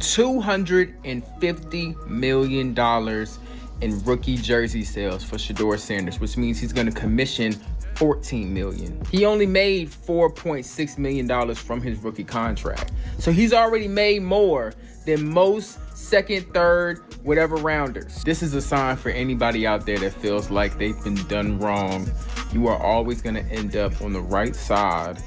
$250 million in rookie jersey sales for Shedeur Sanders, which means he's going to commission $14 million. He only made $4.6 million from his rookie contract. So he's already made more than most second, third, whatever rounders. This is a sign for anybody out there that feels like they've been done wrong. You are always going to end up on the right side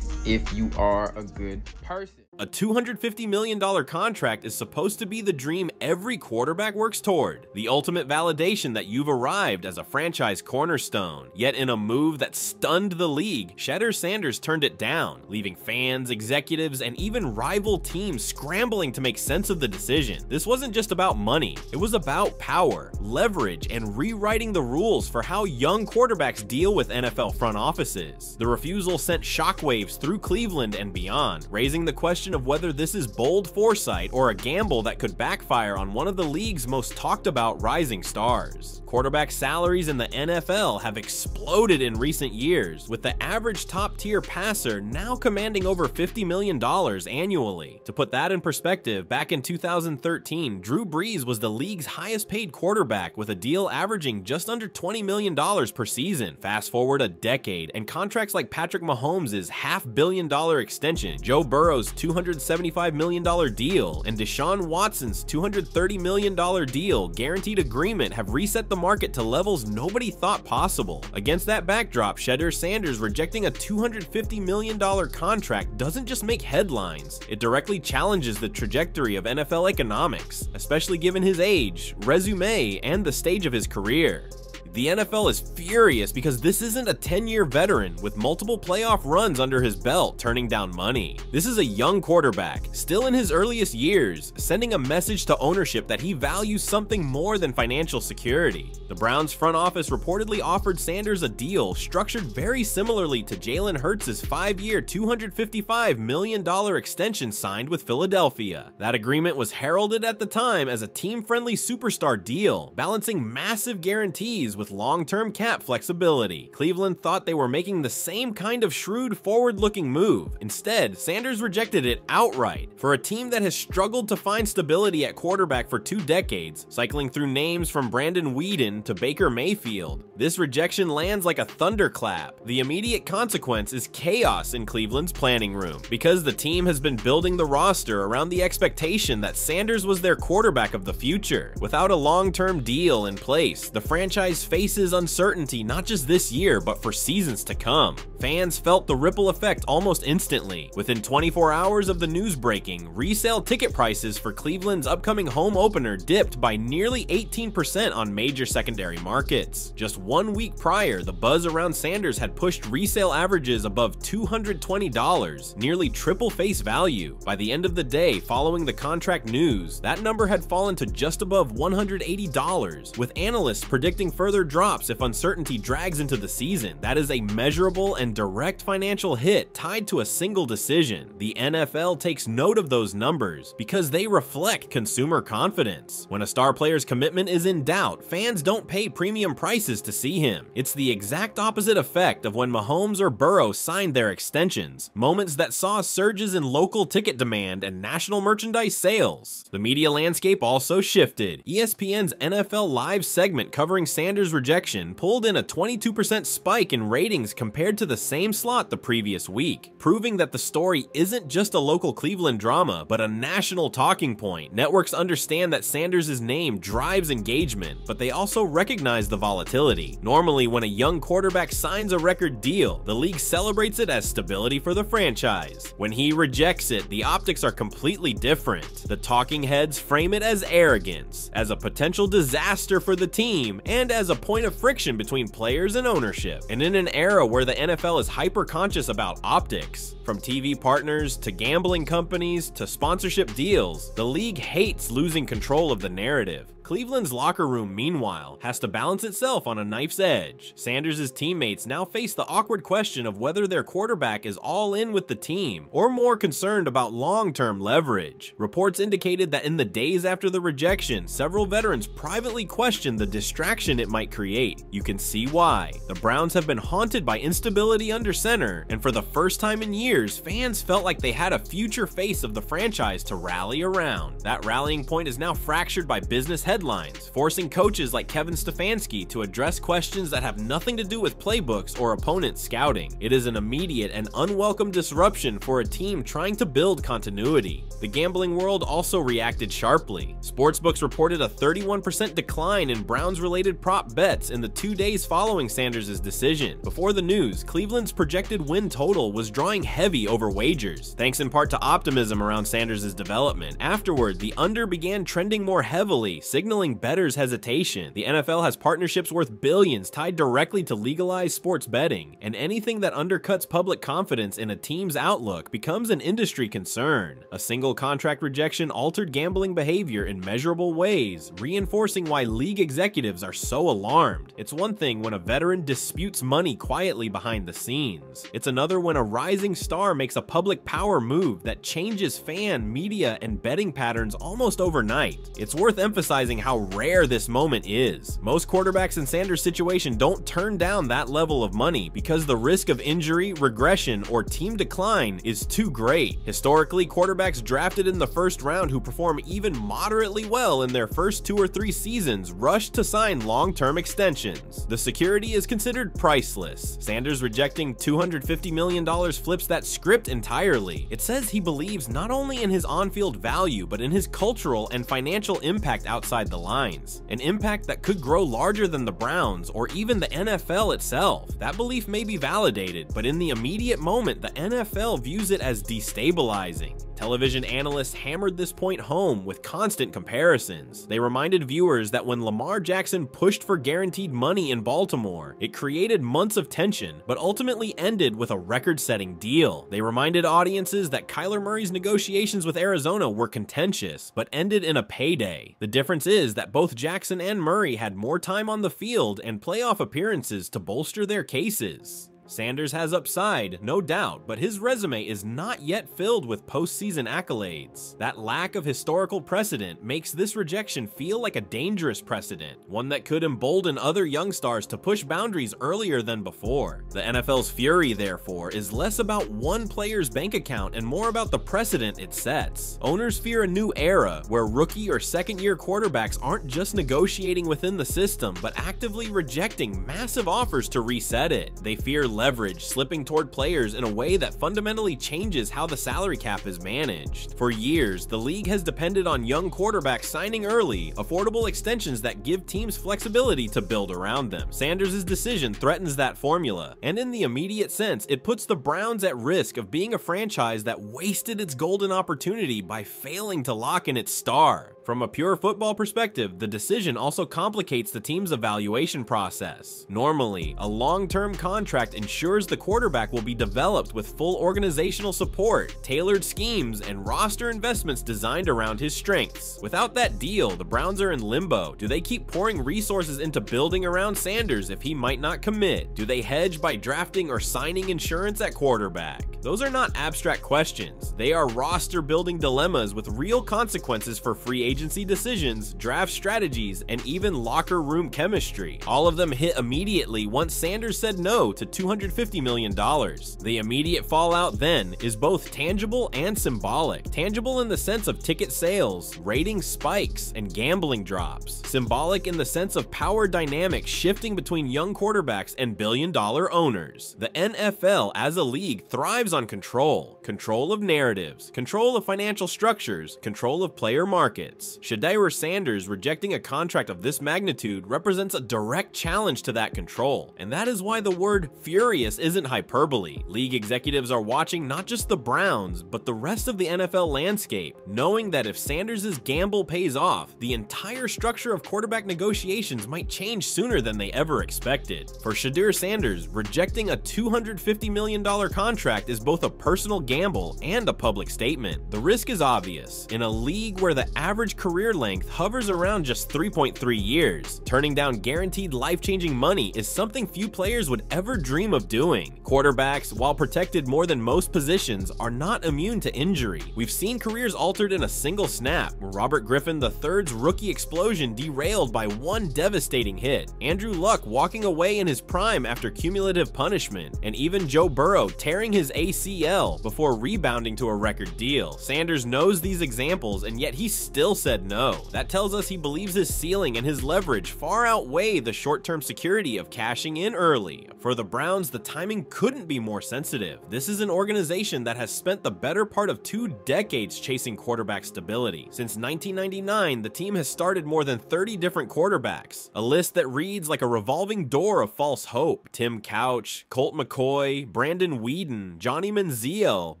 if you are a good person. A $250 million contract is supposed to be the dream every quarterback works toward, the ultimate validation that you've arrived as a franchise cornerstone. Yet in a move that stunned the league, Shedeur Sanders turned it down, leaving fans, executives, and even rival teams scrambling to make sense of the decision. This wasn't just about money, it was about power, leverage, and rewriting the rules for how young quarterbacks deal with NFL front offices. The refusal sent shockwaves through Cleveland and beyond, raising the question of whether this is bold foresight or a gamble that could backfire on one of the league's most talked about rising stars. Quarterback salaries in the NFL have exploded in recent years, with the average top-tier passer now commanding over $50 million annually. To put that in perspective, back in 2013, Drew Brees was the league's highest-paid quarterback with a deal averaging just under $20 million per season. Fast forward a decade, and contracts like Patrick Mahomes' $500 million extension, Joe Burrow's $275 million deal, and Deshaun Watson's $230 million deal guaranteed agreement have reset the market to levels nobody thought possible. Against that backdrop, Shedeur Sanders rejecting a $250 million contract doesn't just make headlines, it directly challenges the trajectory of NFL economics, especially given his age, resume, and the stage of his career. The NFL is furious because this isn't a 10-year veteran with multiple playoff runs under his belt turning down money. This is a young quarterback, still in his earliest years, sending a message to ownership that he values something more than financial security. The Browns front office reportedly offered Sanders a deal structured very similarly to Jalen Hurts' 5-year, $255 million extension signed with Philadelphia. That agreement was heralded at the time as a team-friendly superstar deal, balancing massive guarantees with long-term cap flexibility. Cleveland thought they were making the same kind of shrewd, forward-looking move. Instead, Sanders rejected it outright. For a team that has struggled to find stability at quarterback for 2 decades, cycling through names from Brandon Weeden to Baker Mayfield, this rejection lands like a thunderclap. The immediate consequence is chaos in Cleveland's planning room, because the team has been building the roster around the expectation that Sanders was their quarterback of the future. Without a long-term deal in place, the franchise faces uncertainty not just this year, but for seasons to come. Fans felt the ripple effect almost instantly. Within 24 hours of the news breaking, resale ticket prices for Cleveland's upcoming home opener dipped by nearly 18% on major secondary markets. Just 1 week prior, the buzz around Sanders had pushed resale averages above $220, nearly triple face value. By the end of the day, following the contract news, that number had fallen to just above $180, with analysts predicting further drops if uncertainty drags into the season. That is a measurable and direct financial hit tied to a single decision. The NFL takes note of those numbers because they reflect consumer confidence. When a star player's commitment is in doubt, fans don't pay premium prices to see him. It's the exact opposite effect of when Mahomes or Burrow signed their extensions, moments that saw surges in local ticket demand and national merchandise sales. The media landscape also shifted. ESPN's NFL Live segment covering Sanders' rejection pulled in a 22% spike in ratings compared to the same slot the previous week, proving that the story isn't just a local Cleveland drama, but a national talking point. Networks understand that Sanders' name drives engagement, but they also recognize the volatility. Normally, when a young quarterback signs a record deal, the league celebrates it as stability for the franchise. When he rejects it, the optics are completely different. The talking heads frame it as arrogance, as a potential disaster for the team, and as a point of friction between players and ownership. And in an era where the NFL is hyper-conscious about optics, from TV partners to gambling companies to sponsorship deals, the league hates losing control of the narrative. Cleveland's locker room, meanwhile, has to balance itself on a knife's edge. Sanders' teammates now face the awkward question of whether their quarterback is all in with the team or more concerned about long-term leverage. Reports indicated that in the days after the rejection, several veterans privately questioned the distraction it might create. You can see why. The Browns have been haunted by instability under center, and for the first time in years, fans felt like they had a future face of the franchise to rally around. That rallying point is now fractured by business headlines, forcing coaches like Kevin Stefanski to address questions that have nothing to do with playbooks or opponent scouting. It is an immediate and unwelcome disruption for a team trying to build continuity. The gambling world also reacted sharply. Sportsbooks reported a 31% decline in Browns-related prop bets in the 2 days following Sanders' decision. Before the news, Cleveland's projected win total was drawing heavy over wagers, thanks in part to optimism around Sanders' development. Afterward, the under began trending more heavily, signaling bettors' hesitation. The NFL has partnerships worth billions tied directly to legalized sports betting, and anything that undercuts public confidence in a team's outlook becomes an industry concern. A single contract rejection altered gambling behavior in measurable ways, reinforcing why league executives are so alarmed. It's one thing when a veteran disputes money quietly behind the scenes. It's another when a rising star makes a public power move that changes fan, media, and betting patterns almost overnight. It's worth emphasizing how rare this moment is. Most quarterbacks in Sanders' situation don't turn down that level of money because the risk of injury, regression, or team decline is too great. Historically, quarterbacks drafted in the first round who perform even moderately well in their first 2 or 3 seasons rush to sign long-term extensions. The security is considered priceless. Sanders rejecting $250 million flips that script entirely. It says he believes not only in his on-field value, but in his cultural and financial impact outside the lines. An impact that could grow larger than the Browns or even the NFL itself. That belief may be validated, but in the immediate moment, the NFL views it as destabilizing. Television analysts hammered this point home with constant comparisons. They reminded viewers that when Lamar Jackson pushed for guaranteed money in Baltimore, it created months of tension, but ultimately ended with a record-setting deal. They reminded audiences that Kyler Murray's negotiations with Arizona were contentious, but ended in a payday. The difference is that both Jackson and Murray had more time on the field and playoff appearances to bolster their cases. Sanders has upside, no doubt, but his resume is not yet filled with postseason accolades. That lack of historical precedent makes this rejection feel like a dangerous precedent, one that could embolden other young stars to push boundaries earlier than before. The NFL's fury, therefore, is less about one player's bank account and more about the precedent it sets. Owners fear a new era where rookie or second-year quarterbacks aren't just negotiating within the system, but actively rejecting massive offers to reset it. They fear leverage slipping toward players in a way that fundamentally changes how the salary cap is managed. For years, the league has depended on young quarterbacks signing early, affordable extensions that give teams flexibility to build around them. Sanders' decision threatens that formula, and in the immediate sense, it puts the Browns at risk of being a franchise that wasted its golden opportunity by failing to lock in its star. From a pure football perspective, the decision also complicates the team's evaluation process. Normally, a long-term contract ensures the quarterback will be developed with full organizational support, tailored schemes, and roster investments designed around his strengths. Without that deal, the Browns are in limbo. Do they keep pouring resources into building around Sanders if he might not commit? Do they hedge by drafting or signing insurance at quarterback? Those are not abstract questions. They are roster-building dilemmas with real consequences for free agency decisions, draft strategies, and even locker room chemistry. All of them hit immediately once Sanders said no to $250 million. The immediate fallout then is both tangible and symbolic. Tangible in the sense of ticket sales, rating spikes, and gambling drops. Symbolic in the sense of power dynamics shifting between young quarterbacks and billion-dollar owners. The NFL as a league thrives on control. Control of narratives, control of financial structures, control of player markets. Shedeur Sanders rejecting a contract of this magnitude represents a direct challenge to that control, and that is why the word furious isn't hyperbole. League executives are watching not just the Browns, but the rest of the NFL landscape, knowing that if Sanders' gamble pays off, the entire structure of quarterback negotiations might change sooner than they ever expected. For Shedeur Sanders, rejecting a $250 million contract is both a personal gamble and a public statement. The risk is obvious. In a league where the average average career length hovers around just 3.3 years. Turning down guaranteed life-changing money is something few players would ever dream of doing. Quarterbacks, while protected more than most positions, are not immune to injury. We've seen careers altered in a single snap, Robert Griffin III's rookie explosion derailed by one devastating hit, Andrew Luck walking away in his prime after cumulative punishment, and even Joe Burrow tearing his ACL before rebounding to a record deal. Sanders knows these examples, and yet he still said no. That tells us he believes his ceiling and his leverage far outweigh the short-term security of cashing in early. For the Browns, the timing couldn't be more sensitive. This is an organization that has spent the better part of 2 decades chasing quarterback stability. Since 1999, the team has started more than 30 different quarterbacks, a list that reads like a revolving door of false hope. Tim Couch, Colt McCoy, Brandon Weeden, Johnny Manziel,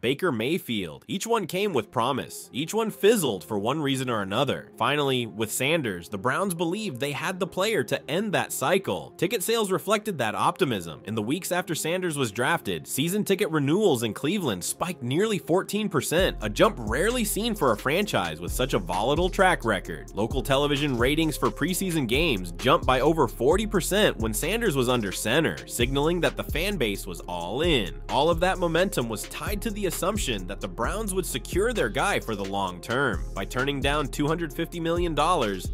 Baker Mayfield. Each one came with promise. Each one fizzled for one reason or another. Finally, with Sanders, the Browns believed they had the player to end that cycle. Ticket sales reflected that optimism. In the weeks after Sanders was drafted, season ticket renewals in Cleveland spiked nearly 14%, a jump rarely seen for a franchise with such a volatile track record. Local television ratings for preseason games jumped by over 40% when Sanders was under center, signaling that the fan base was all in. All of that momentum was tied to the assumption that the Browns would secure their guy for the long term. By turning down $250 million,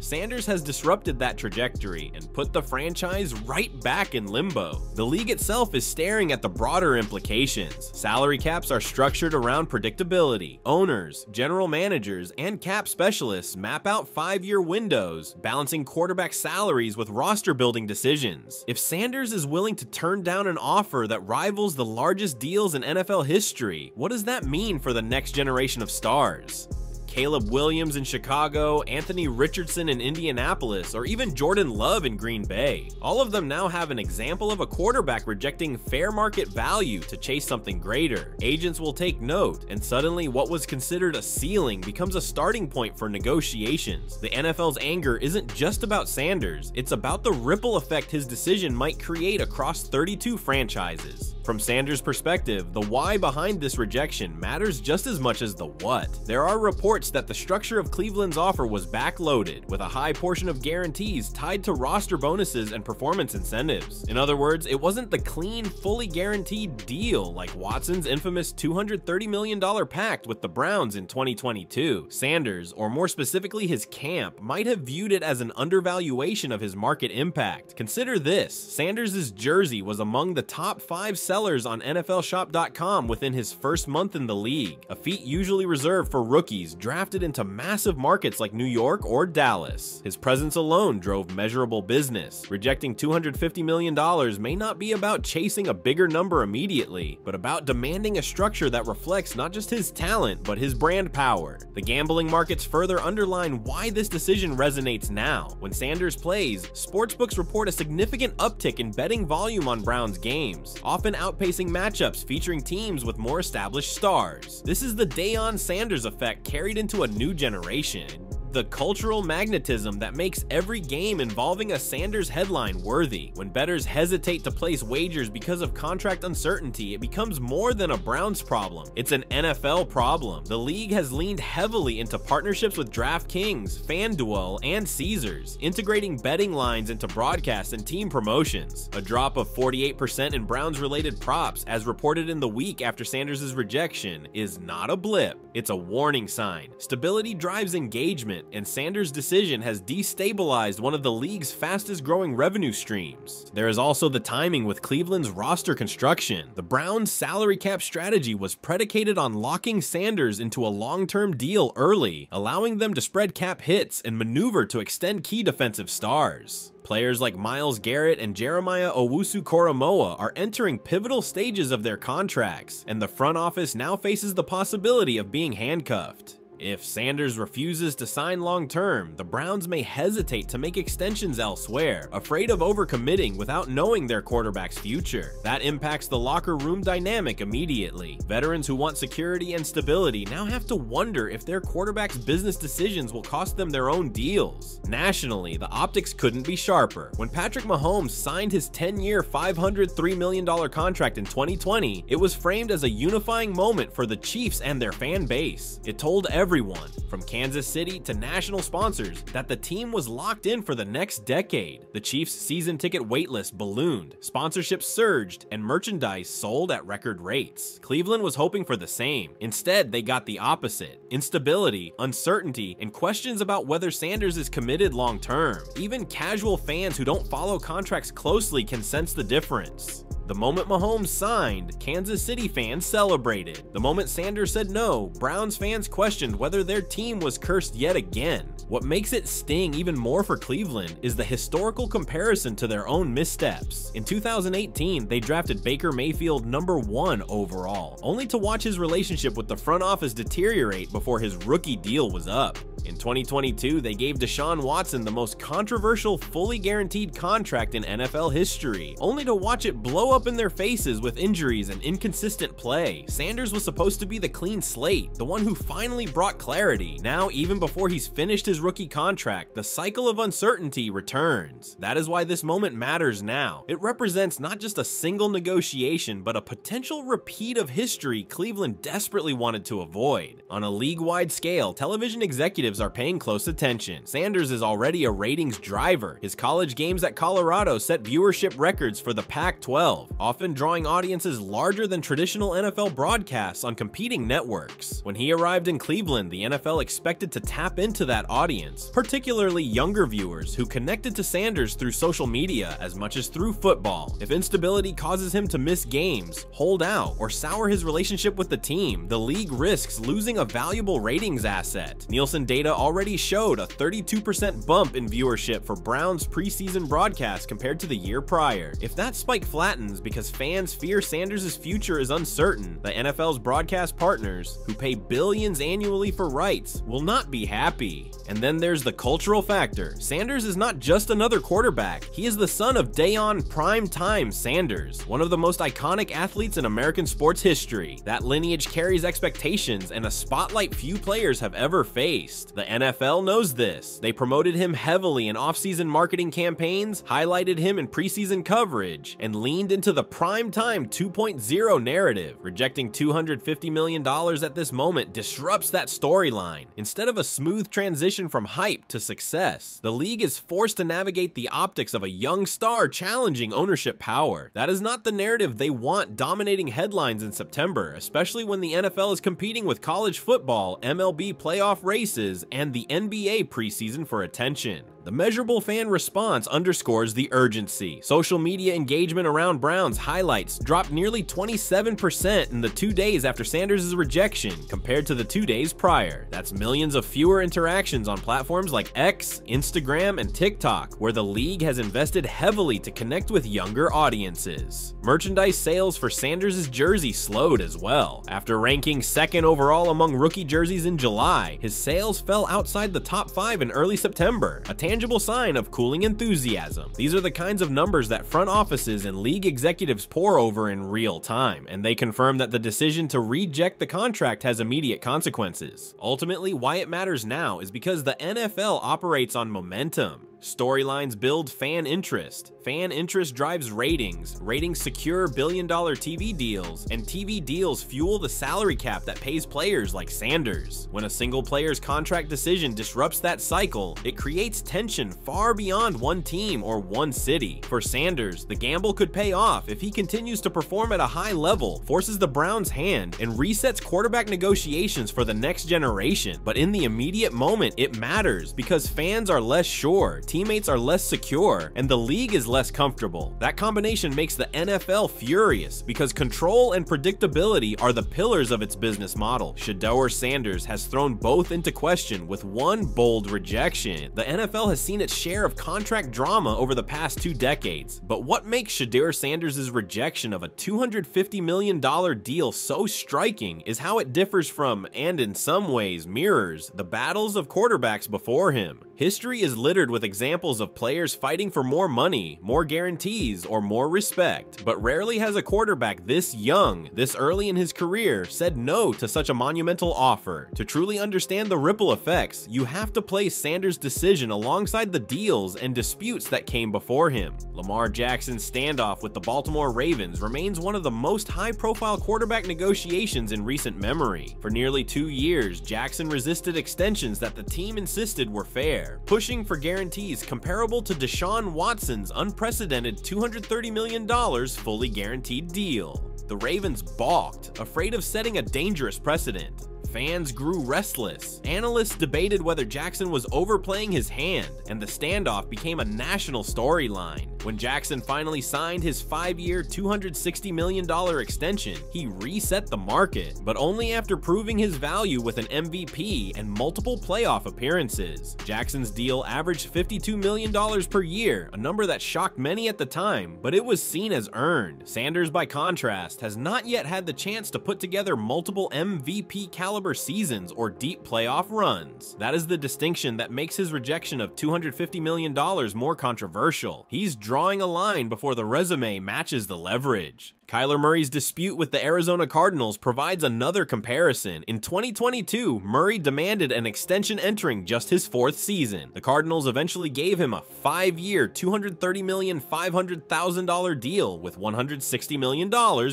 Sanders has disrupted that trajectory and put the franchise right back in limbo. The league itself is staring at the broader implications. Salary caps are structured around predictability. Owners, general managers, and cap specialists map out 5-year windows, balancing quarterback salaries with roster-building decisions. If Sanders is willing to turn down an offer that rivals the largest deals in NFL history, what does that mean for the next generation of stars? Caleb Williams in Chicago, Anthony Richardson in Indianapolis, or even Jordan Love in Green Bay. All of them now have an example of a quarterback rejecting fair market value to chase something greater. Agents will take note, and suddenly what was considered a ceiling becomes a starting point for negotiations. The NFL's anger isn't just about Sanders, it's about the ripple effect his decision might create across 32 franchises. From Sanders' perspective, the why behind this rejection matters just as much as the what. There are reports that the structure of Cleveland's offer was backloaded, with a high portion of guarantees tied to roster bonuses and performance incentives. In other words, it wasn't the clean, fully guaranteed deal like Watson's infamous $230 million pact with the Browns in 2022. Sanders, or more specifically his camp, might have viewed it as an undervaluation of his market impact. Consider this: Sanders' jersey was among the top 5 sellers on NFLshop.com within his first month in the league, a feat usually reserved for rookies drafted into massive markets like New York or Dallas. His presence alone drove measurable business. Rejecting $250 million may not be about chasing a bigger number immediately, but about demanding a structure that reflects not just his talent, but his brand power. The gambling markets further underline why this decision resonates now. When Sanders plays, sportsbooks report a significant uptick in betting volume on Browns games, often outpacing matchups featuring teams with more established stars. This is the Deion Sanders effect carried into a new generation. The cultural magnetism that makes every game involving a Sanders headline worthy. When bettors hesitate to place wagers because of contract uncertainty, it becomes more than a Browns problem. It's an NFL problem. The league has leaned heavily into partnerships with DraftKings, FanDuel, and Caesars, integrating betting lines into broadcast and team promotions. A drop of 48% in Browns-related props, as reported in the week after Sanders' rejection, is not a blip. It's a warning sign. Stability drives engagement, and Sanders' decision has destabilized one of the league's fastest growing revenue streams. There is also the timing with Cleveland's roster construction. The Browns' salary cap strategy was predicated on locking Sanders into a long-term deal early, allowing them to spread cap hits and maneuver to extend key defensive stars. Players like Myles Garrett and Jeremiah Owusu-Koramoah are entering pivotal stages of their contracts, and the front office now faces the possibility of being handcuffed. If Sanders refuses to sign long-term, the Browns may hesitate to make extensions elsewhere, afraid of overcommitting without knowing their quarterback's future. That impacts the locker room dynamic immediately. Veterans who want security and stability now have to wonder if their quarterback's business decisions will cost them their own deals. Nationally, the optics couldn't be sharper. When Patrick Mahomes signed his 10-year, $503 million contract in 2020, it was framed as a unifying moment for the Chiefs and their fan base. It told everyone everyone, from Kansas City to national sponsors, that the team was locked in for the next decade. The Chiefs' season ticket waitlist ballooned, sponsorships surged, and merchandise sold at record rates. Cleveland was hoping for the same. Instead, they got the opposite: instability, uncertainty, and questions about whether Sanders is committed long-term. Even casual fans who don't follow contracts closely can sense the difference. The moment Mahomes signed, Kansas City fans celebrated. The moment Sanders said no, Browns fans questioned whether their team was cursed yet again. What makes it sting even more for Cleveland is the historical comparison to their own missteps. In 2018, they drafted Baker Mayfield #1 overall, only to watch his relationship with the front office deteriorate before his rookie deal was up. In 2022, they gave Deshaun Watson the most controversial, fully guaranteed contract in NFL history, only to watch it blow up in their faces with injuries and inconsistent play. Sanders was supposed to be the clean slate, the one who finally brought clarity. Now, even before he's finished his rookie contract, the cycle of uncertainty returns. That is why this moment matters now. It represents not just a single negotiation, but a potential repeat of history Cleveland desperately wanted to avoid. On a league-wide scale, television executives are paying close attention. Sanders is already a ratings driver. His college games at Colorado set viewership records for the Pac-12, often drawing audiences larger than traditional NFL broadcasts on competing networks. When he arrived in Cleveland, the NFL expected to tap into that audience, particularly younger viewers who connected to Sanders through social media as much as through football. If instability causes him to miss games, hold out, or sour his relationship with the team, the league risks losing a valuable ratings asset. Nielsen data already showed a 32% bump in viewership for Browns preseason broadcasts compared to the year prior. If that spike flattens because fans fear Sanders' future is uncertain, the NFL's broadcast partners, who pay billions annually for rights, will not be happy. And then there's the cultural factor. Sanders is not just another quarterback. He is the son of Deion Primetime Sanders, one of the most iconic athletes in American sports history. That lineage carries expectations and a spotlight few players have ever faced. The NFL knows this. They promoted him heavily in offseason marketing campaigns, highlighted him in preseason coverage, and leaned into the primetime 2.0 narrative. Rejecting $250 million at this moment disrupts that storyline. Instead of a smooth transition from hype to success, the league is forced to navigate the optics of a young star challenging ownership power. That is not the narrative they want dominating headlines in September, especially when the NFL is competing with college football, MLB playoff races, and the NBA preseason for attention. The measurable fan response underscores the urgency. Social media engagement around Browns highlights dropped nearly 27% in the 2 days after Sanders' rejection compared to the 2 days prior. That's millions of fewer interactions on platforms like X, Instagram, and TikTok, where the league has invested heavily to connect with younger audiences. Merchandise sales for Sanders' jersey slowed as well. After ranking second overall among rookie jerseys in July, his sales fell outside the top 5 in early September, a tangible sign of cooling enthusiasm. These are the kinds of numbers that front offices and league executives pore over in real time, and they confirm that the decision to reject the contract has immediate consequences. Ultimately, why it matters now is because the NFL operates on momentum. Storylines build fan interest. Fan interest drives ratings. Ratings secure billion-dollar TV deals, and TV deals fuel the salary cap that pays players like Sanders. When a single player's contract decision disrupts that cycle, it creates tension far beyond one team or one city. For Sanders, the gamble could pay off if he continues to perform at a high level, forces the Browns' hand, and resets quarterback negotiations for the next generation. But in the immediate moment, it matters because fans are less sure, teammates are less secure, and the league is less comfortable. That combination makes the NFL furious because control and predictability are the pillars of its business model. Shedeur Sanders has thrown both into question with one bold rejection. The NFL has seen its share of contract drama over the past 2 decades, but what makes Shedeur Sanders' rejection of a $250 million deal so striking is how it differs from, and in some ways mirrors, the battles of quarterbacks before him. History is littered with examples examples of players fighting for more money, more guarantees, or more respect, but rarely has a quarterback this young, this early in his career, said no to such a monumental offer. To truly understand the ripple effects, you have to place Sanders' decision alongside the deals and disputes that came before him. Lamar Jackson's standoff with the Baltimore Ravens remains one of the most high-profile quarterback negotiations in recent memory. For nearly 2 years, Jackson resisted extensions that the team insisted were fair, pushing for guarantees comparable to Deshaun Watson's unprecedented $230 million fully guaranteed deal. The Ravens balked, afraid of setting a dangerous precedent. Fans grew restless. Analysts debated whether Jackson was overplaying his hand, and the standoff became a national storyline. When Jackson finally signed his 5-year, $260 million extension, he reset the market, but only after proving his value with an MVP and multiple playoff appearances. Jackson's deal averaged $52 million per year, a number that shocked many at the time, but it was seen as earned. Sanders, by contrast, has not yet had the chance to put together multiple MVP caliber seasons or deep playoff runs. That is the distinction that makes his rejection of $250 million more controversial. He's drawing a line before the resume matches the leverage. Kyler Murray's dispute with the Arizona Cardinals provides another comparison. In 2022, Murray demanded an extension entering just his 4th season. The Cardinals eventually gave him a 5-year, $230,500,000 deal with $160 million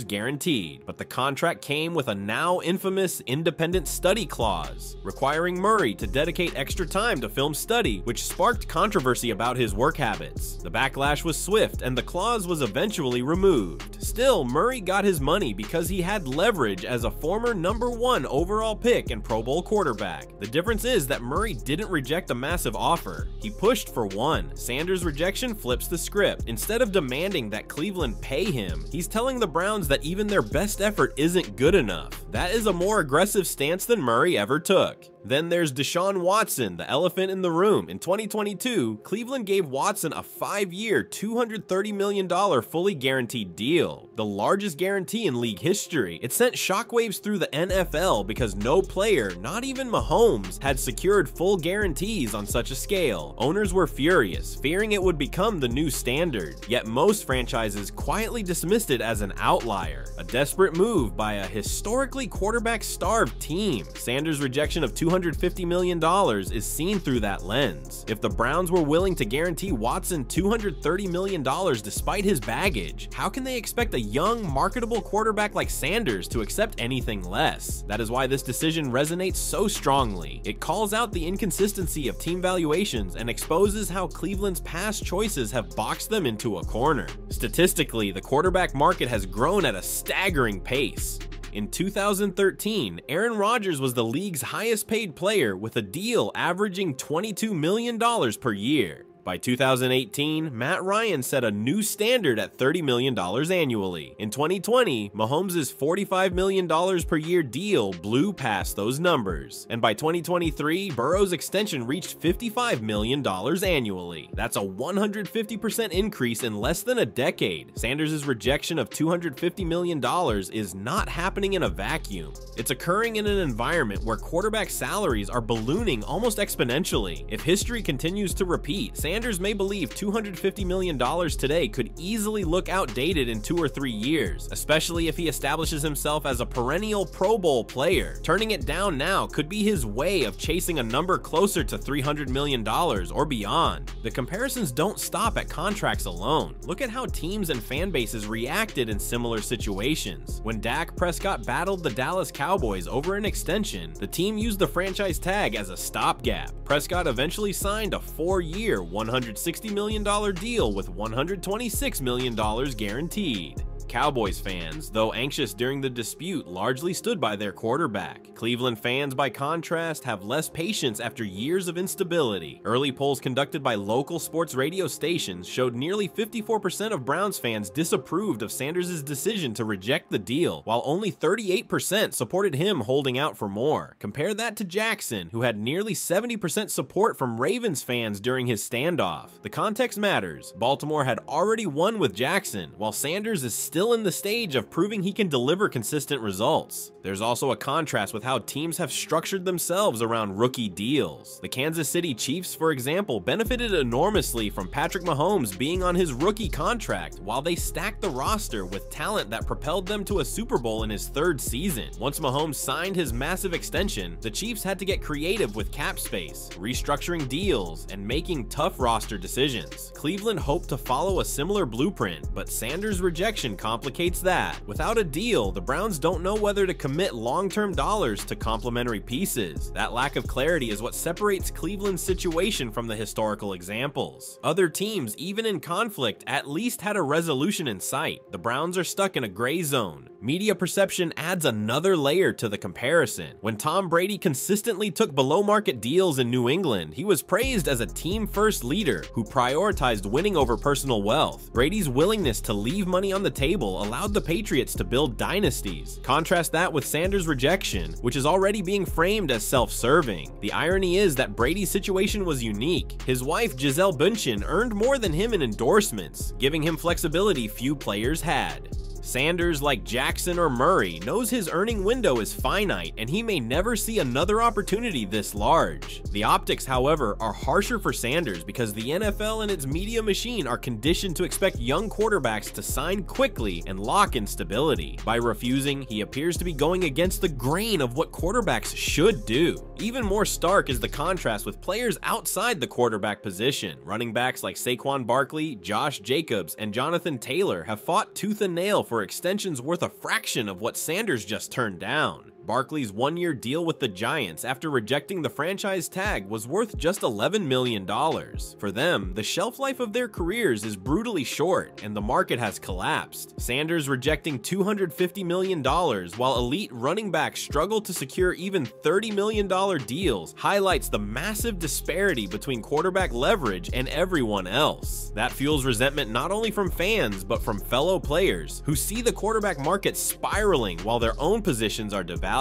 guaranteed, but the contract came with a now infamous independent study clause, requiring Murray to dedicate extra time to film study, which sparked controversy about his work habits. The backlash was swift, and the clause was eventually removed. Still, Murray got his money because he had leverage as a former #1 overall pick and Pro Bowl quarterback. The difference is that Murray didn't reject a massive offer. He pushed for one. Sanders' rejection flips the script. Instead of demanding that Cleveland pay him, he's telling the Browns that even their best effort isn't good enough. That is a more aggressive stance than Murray ever took. Then there's Deshaun Watson, the elephant in the room. In 2022, Cleveland gave Watson a 5-year, $230 million fully guaranteed deal, the largest guarantee in league history. It sent shockwaves through the NFL because no player, not even Mahomes, had secured full guarantees on such a scale. Owners were furious, fearing it would become the new standard. Yet most franchises quietly dismissed it as an outlier, a desperate move by a historically quarterback-starved team. Sanders' rejection of $250 million is seen through that lens. If the Browns were willing to guarantee Watson $230 million despite his baggage, how can they expect a young, marketable quarterback like Sanders to accept anything less? That is why this decision resonates so strongly. It calls out the inconsistency of team valuations and exposes how Cleveland's past choices have boxed them into a corner. Statistically, the quarterback market has grown at a staggering pace. In 2013, Aaron Rodgers was the league's highest paid player with a deal averaging $22 million per year. By 2018, Matt Ryan set a new standard at $30 million annually. In 2020, Mahomes' $45 million per year deal blew past those numbers. And by 2023, Burrow's extension reached $55 million annually. That's a 150% increase in less than a decade. Sanders' rejection of $250 million is not happening in a vacuum. It's occurring in an environment where quarterback salaries are ballooning almost exponentially. If history continues to repeat, Sanders may believe $250 million today could easily look outdated in 2 or 3 years, especially if he establishes himself as a perennial Pro Bowl player. Turning it down now could be his way of chasing a number closer to $300 million or beyond. The comparisons don't stop at contracts alone. Look at how teams and fan bases reacted in similar situations. When Dak Prescott battled the Dallas Cowboys over an extension, the team used the franchise tag as a stopgap. Prescott eventually signed a 4-year, $160 million deal with $126 million guaranteed. Cowboys fans, though anxious during the dispute, largely stood by their quarterback. Cleveland fans, by contrast, have less patience after years of instability. Early polls conducted by local sports radio stations showed nearly 54% of Browns fans disapproved of Sanders' decision to reject the deal, while only 38% supported him holding out for more. Compare that to Jackson, who had nearly 70% support from Ravens fans during his standoff. The context matters. Baltimore had already won with Jackson, while Sanders is still still in the stage of proving he can deliver consistent results. There's also a contrast with how teams have structured themselves around rookie deals. The Kansas City Chiefs, for example, benefited enormously from Patrick Mahomes being on his rookie contract, while they stacked the roster with talent that propelled them to a Super Bowl in his third season. Once Mahomes signed his massive extension, the Chiefs had to get creative with cap space, restructuring deals, and making tough roster decisions. Cleveland hoped to follow a similar blueprint, but Sanders' rejection complicates that. Without a deal, the Browns don't know whether to commit long-term dollars to complementary pieces. That lack of clarity is what separates Cleveland's situation from the historical examples. Other teams, even in conflict, at least had a resolution in sight. The Browns are stuck in a gray zone. Media perception adds another layer to the comparison. When Tom Brady consistently took below-market deals in New England, he was praised as a team-first leader who prioritized winning over personal wealth. Brady's willingness to leave money on the table allowed the Patriots to build dynasties. Contrast that with Sanders' rejection, which is already being framed as self-serving. The irony is that Brady's situation was unique. His wife, Gisele Bündchen, earned more than him in endorsements, giving him flexibility few players had. Sanders, like Jackson or Murray, knows his earning window is finite and he may never see another opportunity this large. The optics, however, are harsher for Sanders because the NFL and its media machine are conditioned to expect young quarterbacks to sign quickly and lock in stability. By refusing, he appears to be going against the grain of what quarterbacks should do. Even more stark is the contrast with players outside the quarterback position. Running backs like Saquon Barkley, Josh Jacobs, and Jonathan Taylor have fought tooth and nail for extensions worth a fraction of what Sanders just turned down. Barkley's one-year deal with the Giants after rejecting the franchise tag was worth just $11 million. For them, the shelf life of their careers is brutally short, and the market has collapsed. Sanders rejecting $250 million while elite running backs struggle to secure even $30 million deals highlights the massive disparity between quarterback leverage and everyone else. That fuels resentment not only from fans, but from fellow players who see the quarterback market spiraling while their own positions are devalued.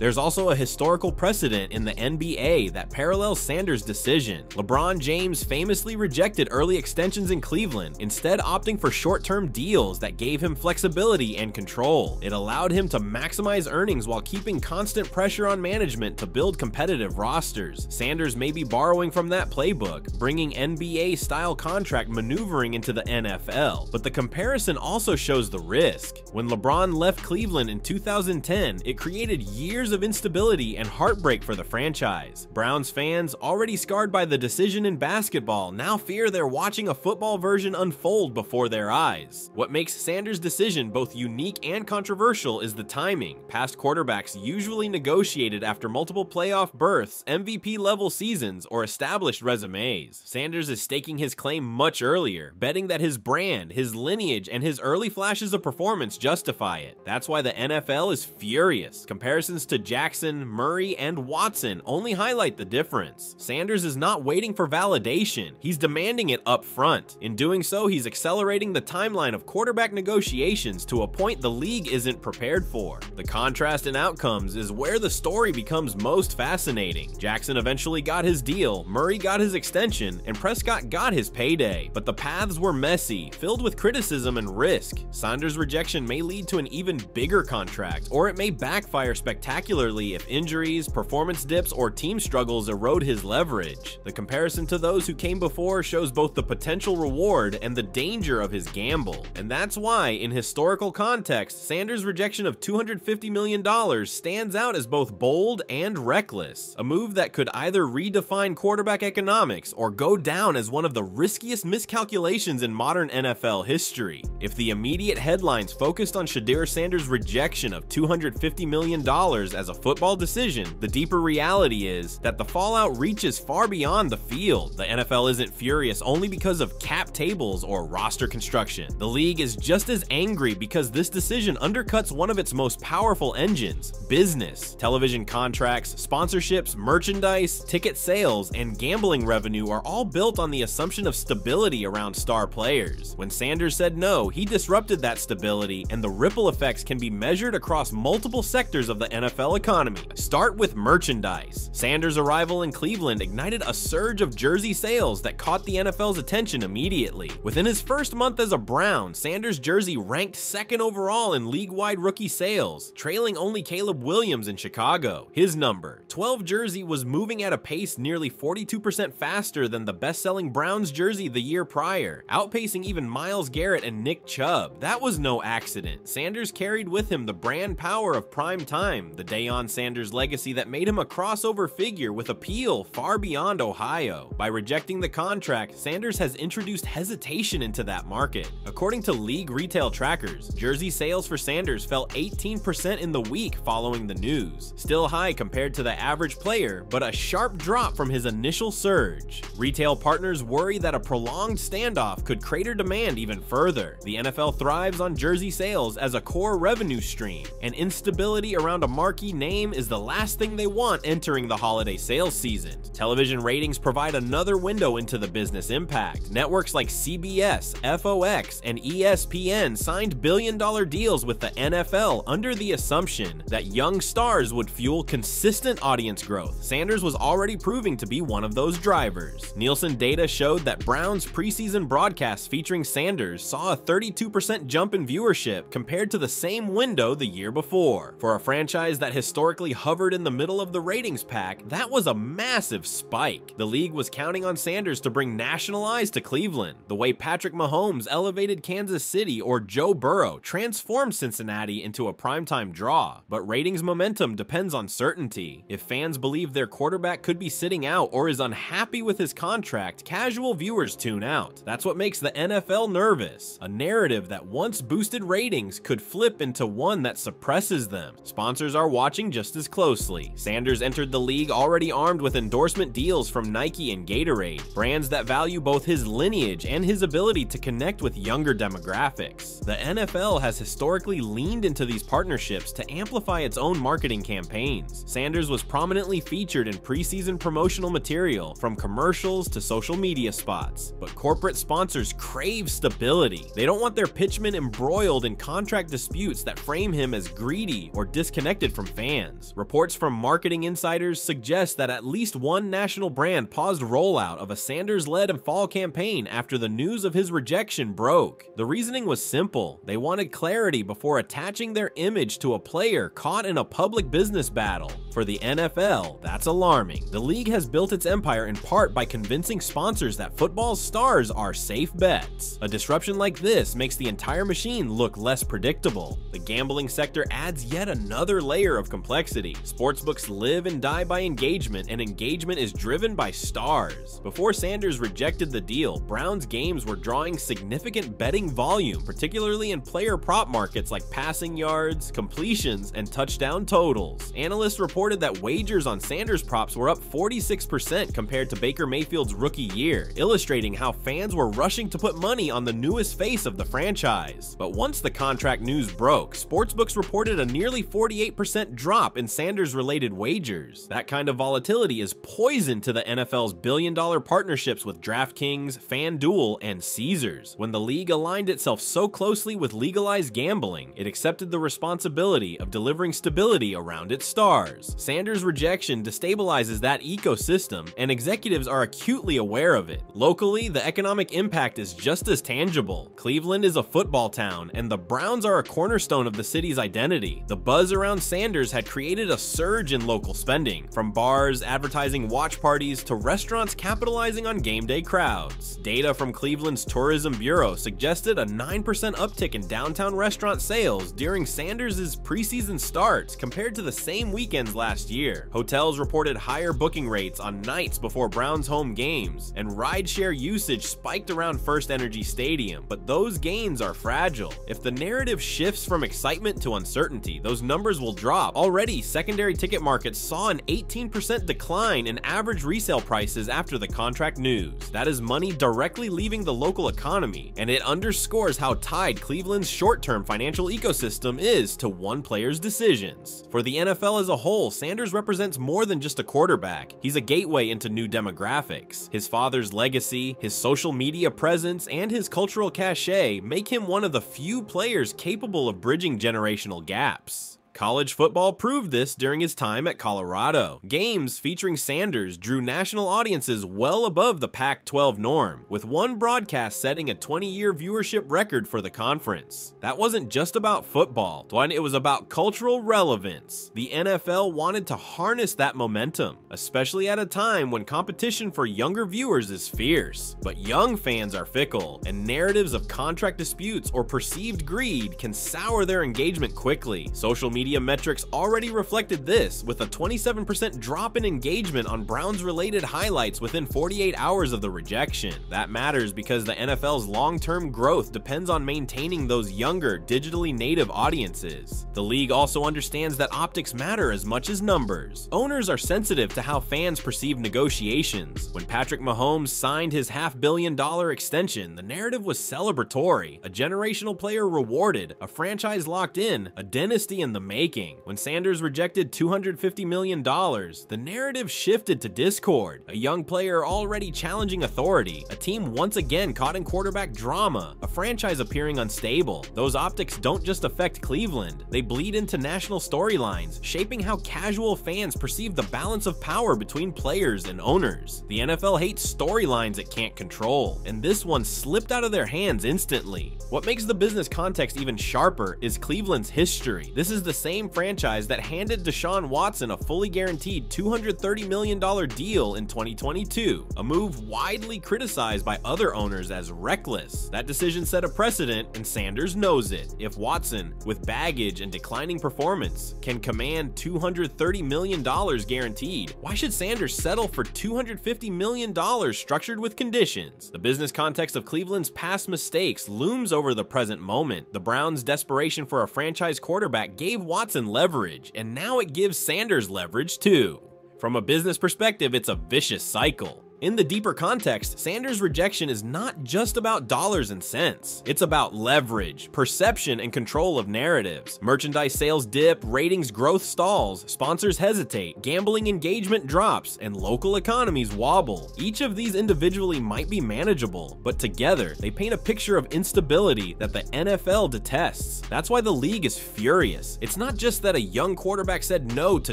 There's also a historical precedent in the NBA that parallels Sanders' decision. LeBron James famously rejected early extensions in Cleveland, instead opting for short-term deals that gave him flexibility and control. It allowed him to maximize earnings while keeping constant pressure on management to build competitive rosters. Sanders may be borrowing from that playbook, bringing NBA-style contract maneuvering into the NFL, but the comparison also shows the risk. When LeBron left Cleveland in 2010, it created years of instability and heartbreak for the franchise. Browns fans, already scarred by the decision in basketball, now fear they're watching a football version unfold before their eyes. What makes Sanders' decision both unique and controversial is the timing. Past quarterbacks usually negotiated after multiple playoff berths, MVP-level seasons, or established resumes. Sanders is staking his claim much earlier, betting that his brand, his lineage, and his early flashes of performance justify it. That's why the NFL is furious. Comparisons to Jackson, Murray, and Watson only highlight the difference. Sanders is not waiting for validation, he's demanding it up front. In doing so, he's accelerating the timeline of quarterback negotiations to a point the league isn't prepared for. The contrast in outcomes is where the story becomes most fascinating. Jackson eventually got his deal, Murray got his extension, and Prescott got his payday. But the paths were messy, filled with criticism and risk. Sanders' rejection may lead to an even bigger contract, or it may backfire spectacularly if injuries, performance dips, or team struggles erode his leverage. The comparison to those who came before shows both the potential reward and the danger of his gamble. And that's why, in historical context, Sanders' rejection of $250 million stands out as both bold and reckless, a move that could either redefine quarterback economics or go down as one of the riskiest miscalculations in modern NFL history. If the immediate headlines focused on Shedeur Sanders' rejection of $250 million as a football decision, the deeper reality is that the fallout reaches far beyond the field. The NFL isn't furious only because of cap tables or roster construction. The league is just as angry because this decision undercuts one of its most powerful engines: business. Television contracts, sponsorships, merchandise, ticket sales, and gambling revenue are all built on the assumption of stability around star players. When Sanders said no, he disrupted that stability, and the ripple effects can be measured across multiple sectors sectors of the NFL economy. Start with merchandise. Sanders' arrival in Cleveland ignited a surge of jersey sales that caught the NFL's attention immediately. Within his first month as a Brown, Sanders' jersey ranked second overall in league-wide rookie sales, trailing only Caleb Williams in Chicago. His number, 12 jersey, was moving at a pace nearly 42% faster than the best-selling Browns jersey the year prior, outpacing even Myles Garrett and Nick Chubb. That was no accident. Sanders carried with him the brand power of prime time, the Deion Sanders legacy that made him a crossover figure with appeal far beyond Ohio. By rejecting the contract, Sanders has introduced hesitation into that market. According to league retail trackers, jersey sales for Sanders fell 18% in the week following the news. Still high compared to the average player, but a sharp drop from his initial surge. Retail partners worry that a prolonged standoff could crater demand even further. The NFL thrives on jersey sales as a core revenue stream, and instability around a marquee name is the last thing they want entering the holiday sales season. Television ratings provide another window into the business impact. Networks like CBS, FOX, and ESPN signed billion-dollar deals with the NFL under the assumption that young stars would fuel consistent audience growth. Sanders was already proving to be one of those drivers. Nielsen data showed that Browns preseason broadcasts featuring Sanders saw a 32% jump in viewership compared to the same window the year before. For a franchise that historically hovered in the middle of the ratings pack, that was a massive spike. The league was counting on Sanders to bring national eyes to Cleveland, the way Patrick Mahomes elevated Kansas City or Joe Burrow transformed Cincinnati into a primetime draw. But ratings momentum depends on certainty. If fans believe their quarterback could be sitting out or is unhappy with his contract, casual viewers tune out. That's what makes the NFL nervous. A narrative that once boosted ratings could flip into one that suppresses them. Sponsors are watching just as closely. Sanders entered the league already armed with endorsement deals from Nike and Gatorade, brands that value both his lineage and his ability to connect with younger demographics. The NFL has historically leaned into these partnerships to amplify its own marketing campaigns. Sanders was prominently featured in preseason promotional material, from commercials to social media spots. But corporate sponsors crave stability. They don't want their pitchmen embroiled in contract disputes that frame him as greedy or disconnected from fans. Reports from marketing insiders suggest that at least one national brand paused rollout of a Sanders-led fall campaign after the news of his rejection broke. The reasoning was simple. They wanted clarity before attaching their image to a player caught in a public business battle. For the NFL, that's alarming. The league has built its empire in part by convincing sponsors that football stars are safe bets. A disruption like this makes the entire machine look less predictable. The gambling sector adds yet another layer of complexity. Sportsbooks live and die by engagement, and engagement is driven by stars. Before Sanders rejected the deal, Browns games were drawing significant betting volume, particularly in player prop markets like passing yards, completions, and touchdown totals. Analysts reported that wagers on Sanders props were up 46% compared to Baker Mayfield's rookie year, illustrating how fans were rushing to put money on the newest face of the franchise. But once the contract news broke, sportsbooks reported a nearly 48% drop in Sanders-related wagers. That kind of volatility is poison to the NFL's billion-dollar partnerships with DraftKings, FanDuel, and Caesars. When the league aligned itself so closely with legalized gambling, it accepted the responsibility of delivering stability around its stars. Sanders' rejection destabilizes that ecosystem, and executives are acutely aware of it. Locally, the economic impact is just as tangible. Cleveland is a football town, and the Browns are a cornerstone of the city's identity. The buzz around Sanders had created a surge in local spending, from bars advertising watch parties to restaurants capitalizing on game day crowds. Data from Cleveland's Tourism Bureau suggested a 9% uptick in downtown restaurant sales during Sanders' preseason starts compared to the same weekends last year. Hotels reported higher booking rates on nights before Browns home games, and rideshare usage spiked around First Energy Stadium, but those gains are fragile. If the narrative shifts from excitement to uncertainty, those numbers will drop. Already, secondary ticket markets saw an 18% decline in average resale prices after the contract news. That is money directly leaving the local economy, and it underscores how tied Cleveland's short-term financial ecosystem is to one player's decisions. For the NFL as a whole, Sanders represents more than just a quarterback. He's a gateway into new demographics. His father's legacy, his social media presence, and his cultural cachet make him one of the few players capable of bridging generational gaps. College football proved this during his time at Colorado. Games featuring Sanders drew national audiences well above the Pac-12 norm, with one broadcast setting a 20-year viewership record for the conference. That wasn't just about football, it was about cultural relevance. The NFL wanted to harness that momentum, especially at a time when competition for younger viewers is fierce. But young fans are fickle, and narratives of contract disputes or perceived greed can sour their engagement quickly. Social media metrics already reflected this, with a 27% drop in engagement on Browns-related highlights within 48 hours of the rejection. That matters because the NFL's long-term growth depends on maintaining those younger, digitally native audiences. The league also understands that optics matter as much as numbers. Owners are sensitive to how fans perceive negotiations. When Patrick Mahomes signed his $500 million extension, the narrative was celebratory, a generational player rewarded, a franchise locked in, a dynasty in the making. When Sanders rejected $250 million, the narrative shifted to discord, a young player already challenging authority, a team once again caught in quarterback drama, a franchise appearing unstable. Those optics don't just affect Cleveland, they bleed into national storylines, shaping how casual fans perceive the balance of power between players and owners. The NFL hates storylines it can't control, and this one slipped out of their hands instantly. What makes the business context even sharper is Cleveland's history. This is the same franchise that handed Deshaun Watson a fully guaranteed $230 million deal in 2022, a move widely criticized by other owners as reckless. That decision set a precedent, and Sanders knows it. If Watson, with baggage and declining performance, can command $230 million guaranteed, why should Sanders settle for $250 million structured with conditions? The business context of Cleveland's past mistakes looms over the present moment. The Browns' desperation for a franchise quarterback gave Watson leverage, and now it gives Sanders leverage too. From a business perspective, it's a vicious cycle. In the deeper context, Sanders' rejection is not just about dollars and cents. It's about leverage, perception, and control of narratives. Merchandise sales dip, ratings growth stalls, sponsors hesitate, gambling engagement drops, and local economies wobble. Each of these individually might be manageable, but together, they paint a picture of instability that the NFL detests. That's why the league is furious. It's not just that a young quarterback said no to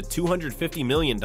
$250 million.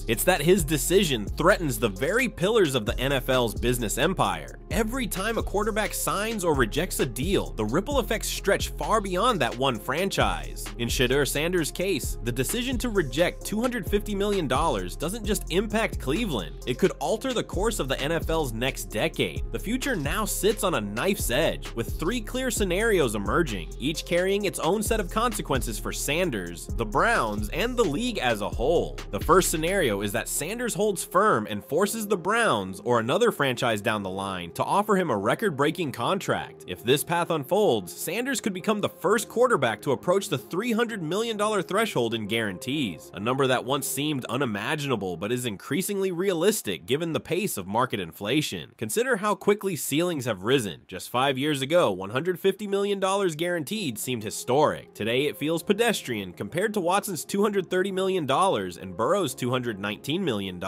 It's that his decision threatens the very pillars of the NFL's business empire. Every time a quarterback signs or rejects a deal, the ripple effects stretch far beyond that one franchise. In Shedeur Sanders' case, the decision to reject $250 million doesn't just impact Cleveland, it could alter the course of the NFL's next decade. The future now sits on a knife's edge, with three clear scenarios emerging, each carrying its own set of consequences for Sanders, the Browns, and the league as a whole. The first scenario is that Sanders holds firm and forces the Browns, or another franchise down the line, to offer him a record-breaking contract. If this path unfolds, Sanders could become the first quarterback to approach the $300 million threshold in guarantees, a number that once seemed unimaginable but is increasingly realistic given the pace of market inflation. Consider how quickly ceilings have risen. Just 5 years ago, $150 million guaranteed seemed historic. Today, it feels pedestrian compared to Watson's $230 million and Burrow's $219 million.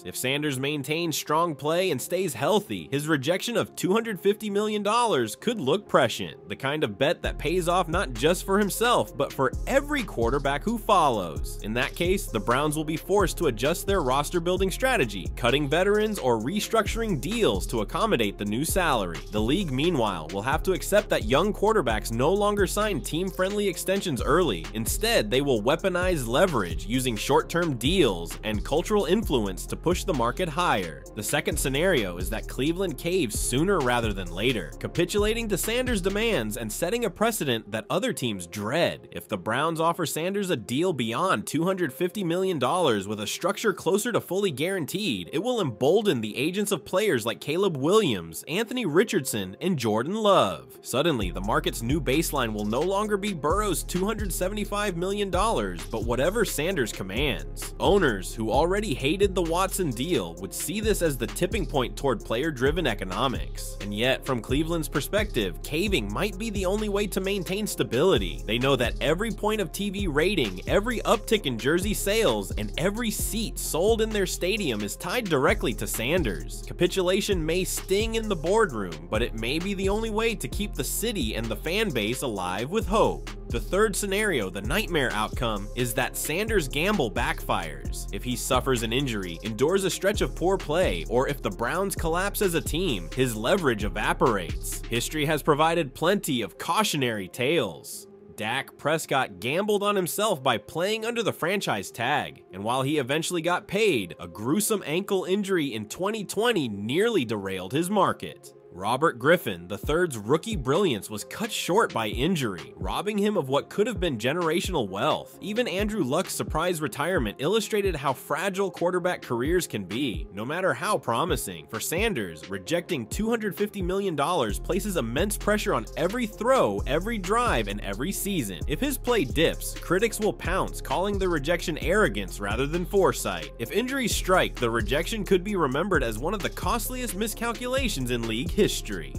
If Sanders maintains strong play and stays healthy, his rejection of $250 million could look prescient, the kind of bet that pays off not just for himself, but for every quarterback who follows. In that case, the Browns will be forced to adjust their roster building strategy, cutting veterans or restructuring deals to accommodate the new salary. The league, meanwhile, will have to accept that young quarterbacks no longer sign team-friendly extensions early. Instead, they will weaponize leverage using short-term deals and cultural influence to push the market higher. The second scenario is that Cleveland caves sooner rather than later, capitulating to Sanders' demands and setting a precedent that other teams dread. If the Browns offer Sanders a deal beyond $250 million with a structure closer to fully guaranteed, it will embolden the agents of players like Caleb Williams, Anthony Richardson, and Jordan Love. Suddenly, the market's new baseline will no longer be Burrow's $275 million, but whatever Sanders commands. Owners who already hated the Watson deal would see this as the tipping point toward player-driven economics. And yet, from Cleveland's perspective, caving might be the only way to maintain stability. They know that every point of TV rating, every uptick in jersey sales, and every seat sold in their stadium is tied directly to Sanders. Capitulation may sting in the boardroom, but it may be the only way to keep the city and the fan base alive with hope. The third scenario, the nightmare outcome, is that Sanders' gamble backfires. If he suffers an injury, endures a stretch of poor play, or if the Browns collapse as a team, his leverage evaporates. History has provided plenty of cautionary tales. Dak Prescott gambled on himself by playing under the franchise tag, and while he eventually got paid, a gruesome ankle injury in 2020 nearly derailed his market. Robert Griffin III's rookie brilliance was cut short by injury, robbing him of what could have been generational wealth. Even Andrew Luck's surprise retirement illustrated how fragile quarterback careers can be, no matter how promising. For Sanders, rejecting $250 million places immense pressure on every throw, every drive, and every season. If his play dips, critics will pounce, calling the rejection arrogance rather than foresight. If injuries strike, the rejection could be remembered as one of the costliest miscalculations in league history.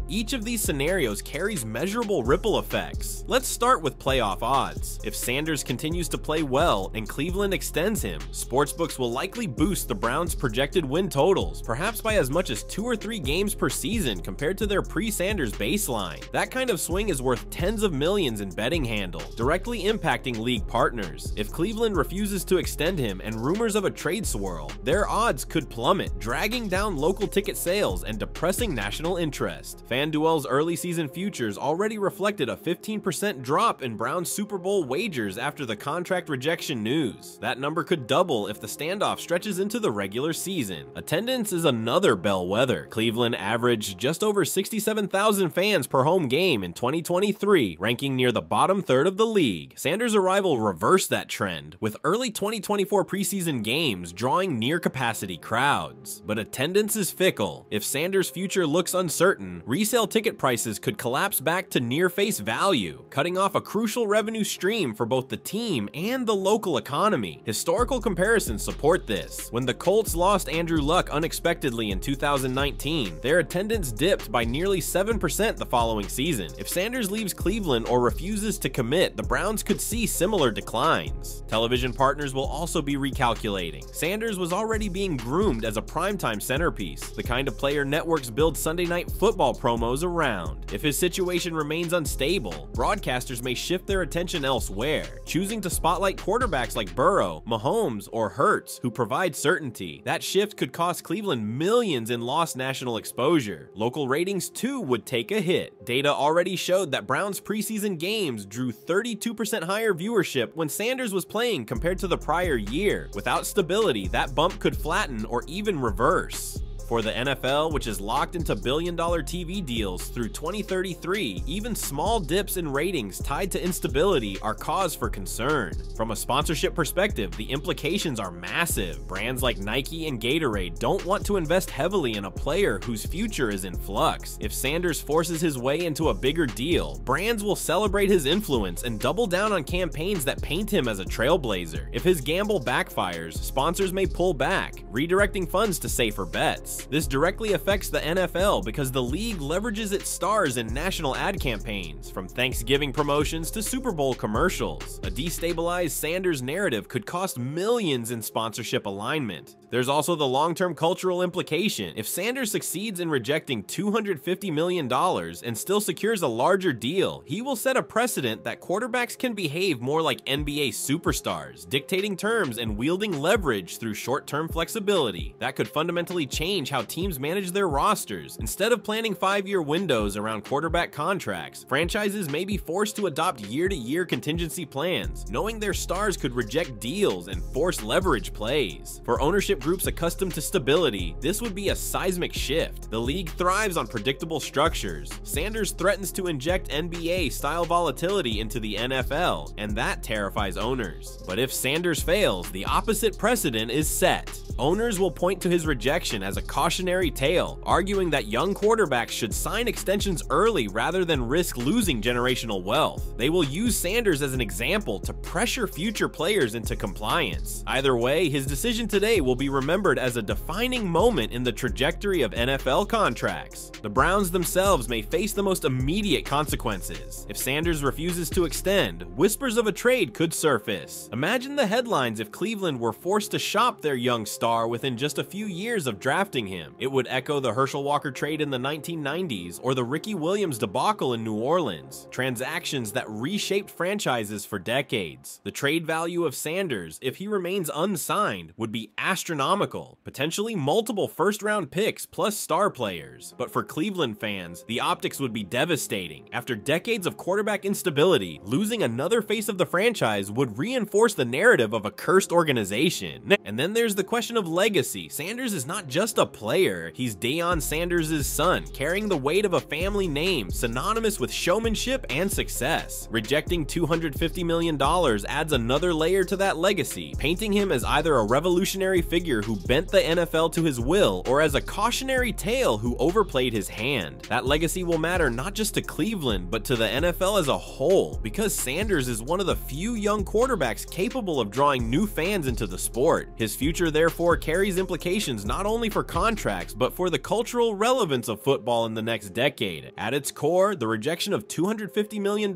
Each of these scenarios carries measurable ripple effects. Let's start with playoff odds. If Sanders continues to play well and Cleveland extends him, sportsbooks will likely boost the Browns' projected win totals, perhaps by as much as 2 or 3 games per season compared to their pre-Sanders baseline. That kind of swing is worth tens of millions in betting handle, directly impacting league partners. If Cleveland refuses to extend him and rumors of a trade swirl, their odds could plummet, dragging down local ticket sales and depressing national interest. FanDuel's early season futures already reflected a 15% drop in Browns Super Bowl wagers after the contract rejection news. That number could double if the standoff stretches into the regular season. Attendance is another bellwether. Cleveland averaged just over 67,000 fans per home game in 2023, ranking near the bottom third of the league. Sanders' arrival reversed that trend, with early 2024 preseason games drawing near capacity crowds. But attendance is fickle. If Sanders' future looks uncertain, resale ticket prices could collapse back to near face value, cutting off a crucial revenue stream for both the team and the local economy. Historical comparisons support this. When the Colts lost Andrew Luck unexpectedly in 2019, their attendance dipped by nearly 7% the following season. If Sanders leaves Cleveland or refuses to commit, the Browns could see similar declines. Television partners will also be recalculating. Sanders was already being groomed as a primetime centerpiece, the kind of player networks build Sunday night football promos around. If his situation remains unstable, broadcasters may shift their attention elsewhere, choosing to spotlight quarterbacks like Burrow, Mahomes, or Hurts, who provide certainty. That shift could cost Cleveland millions in lost national exposure. Local ratings too would take a hit. Data already showed that Browns preseason games drew 32% higher viewership when Sanders was playing compared to the prior year. Without stability, that bump could flatten or even reverse. For the NFL, which is locked into billion-dollar TV deals through 2033, even small dips in ratings tied to instability are cause for concern. From a sponsorship perspective, the implications are massive. Brands like Nike and Gatorade don't want to invest heavily in a player whose future is in flux. If Sanders forces his way into a bigger deal, brands will celebrate his influence and double down on campaigns that paint him as a trailblazer. If his gamble backfires, sponsors may pull back, redirecting funds to safer bets. This directly affects the NFL because the league leverages its stars in national ad campaigns, from Thanksgiving promotions to Super Bowl commercials. A destabilized Sanders narrative could cost millions in sponsorship alignment. There's also the long-term cultural implication. If Sanders succeeds in rejecting $250 million and still secures a larger deal, he will set a precedent that quarterbacks can behave more like NBA superstars, dictating terms and wielding leverage through short-term flexibility. That could fundamentally change how teams manage their rosters. Instead of planning 5-year windows around quarterback contracts, franchises may be forced to adopt year-to-year contingency plans, knowing their stars could reject deals and force leverage plays. For ownership groups accustomed to stability, this would be a seismic shift. The league thrives on predictable structures. Sanders threatens to inject NBA-style volatility into the NFL, and that terrifies owners. But if Sanders fails, the opposite precedent is set. Owners will point to his rejection as a cautionary tale, arguing that young quarterbacks should sign extensions early rather than risk losing generational wealth. They will use Sanders as an example to pressure future players into compliance. Either way, his decision today will be remembered as a defining moment in the trajectory of NFL contracts. The Browns themselves may face the most immediate consequences. If Sanders refuses to extend, whispers of a trade could surface. Imagine the headlines if Cleveland were forced to shop their young star within just a few years of drafting him. It would echo the Herschel Walker trade in the 1990s or the Ricky Williams debacle in New Orleans, transactions that reshaped franchises for decades. The trade value of Sanders, if he remains unsigned, would be astronomical, potentially multiple first-round picks plus star players. But for Cleveland fans, the optics would be devastating. After decades of quarterback instability, losing another face of the franchise would reinforce the narrative of a cursed organization. And then there's the question of legacy. Sanders is not just a player, he's Deion Sanders' son, carrying the weight of a family name synonymous with showmanship and success. Rejecting $250 million adds another layer to that legacy, painting him as either a revolutionary figure who bent the NFL to his will or as a cautionary tale who overplayed his hand. That legacy will matter not just to Cleveland, but to the NFL as a whole, because Sanders is one of the few young quarterbacks capable of drawing new fans into the sport. His future therefore carries implications not only for contracts, but for the cultural relevance of football in the next decade. At its core, the rejection of $250 million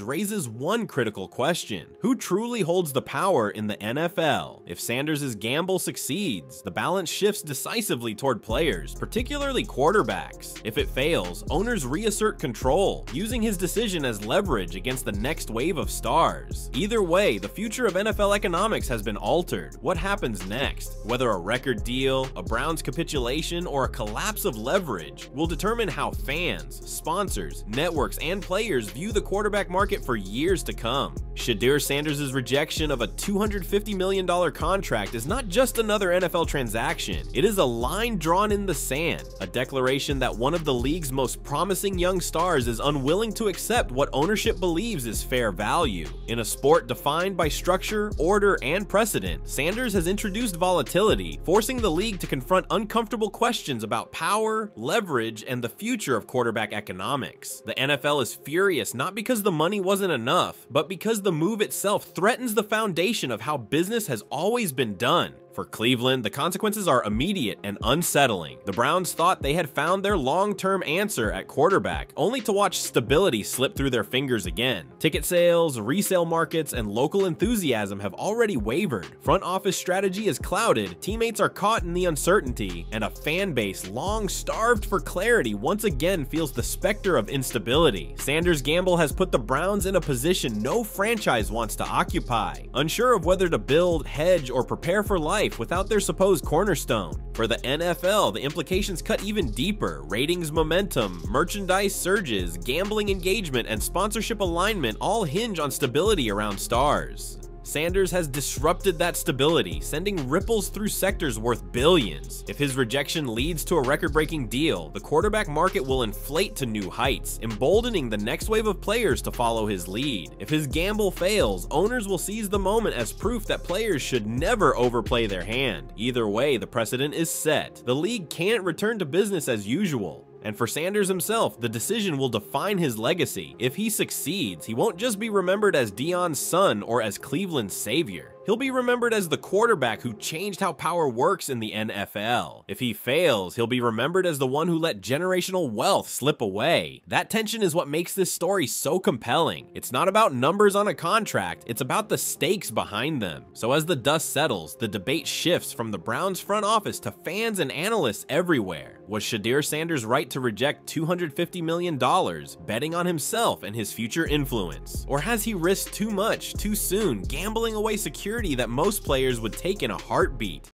raises one critical question: who truly holds the power in the NFL? If Sanders' gamble succeeds, the balance shifts decisively toward players, particularly quarterbacks. If it fails, owners reassert control, using his decision as leverage against the next wave of stars. Either way, the future of NFL economics has been altered. What happens next, whether a record deal, a Browns capitulation, or a collapse of leverage, will determine how fans, sponsors, networks, and players view the quarterback market for years to come. Shedeur Sanders' rejection of a $250 million contract is not just another NFL transaction. It is a line drawn in the sand, a declaration that one of the league's most promising young stars is unwilling to accept what ownership believes is fair value. In a sport defined by structure, order, and precedent, Sanders has introduced volatility, forcing the league to confront uncomfortable questions about power, leverage, and the future of quarterback economics. The NFL is furious not because the money wasn't enough, but because the move itself threatens the foundation of how business has always been done. For Cleveland, the consequences are immediate and unsettling. The Browns thought they had found their long-term answer at quarterback, only to watch stability slip through their fingers again. Ticket sales, resale markets, and local enthusiasm have already wavered. Front office strategy is clouded, teammates are caught in the uncertainty, and a fan base long starved for clarity once again feels the specter of instability. Sanders' gamble has put the Browns in a position no franchise wants to occupy, unsure of whether to build, hedge, or prepare for life without their supposed cornerstone. For the NFL, the implications cut even deeper. Ratings momentum, merchandise surges, gambling engagement, and sponsorship alignment all hinge on stability around stars. Sanders has disrupted that stability, sending ripples through sectors worth billions. If his rejection leads to a record-breaking deal, the quarterback market will inflate to new heights, emboldening the next wave of players to follow his lead. If his gamble fails, owners will seize the moment as proof that players should never overplay their hand. Either way, the precedent is set. The league can't return to business as usual. And for Sanders himself, the decision will define his legacy. If he succeeds, he won't just be remembered as Deion's son or as Cleveland's savior. He'll be remembered as the quarterback who changed how power works in the NFL. If he fails, he'll be remembered as the one who let generational wealth slip away. That tension is what makes this story so compelling. It's not about numbers on a contract, it's about the stakes behind them. So as the dust settles, the debate shifts from the Browns front office to fans and analysts everywhere. Was Shedeur Sanders right to reject $250 million, betting on himself and his future influence? Or has he risked too much, too soon, gambling away security that most players would take in a heartbeat?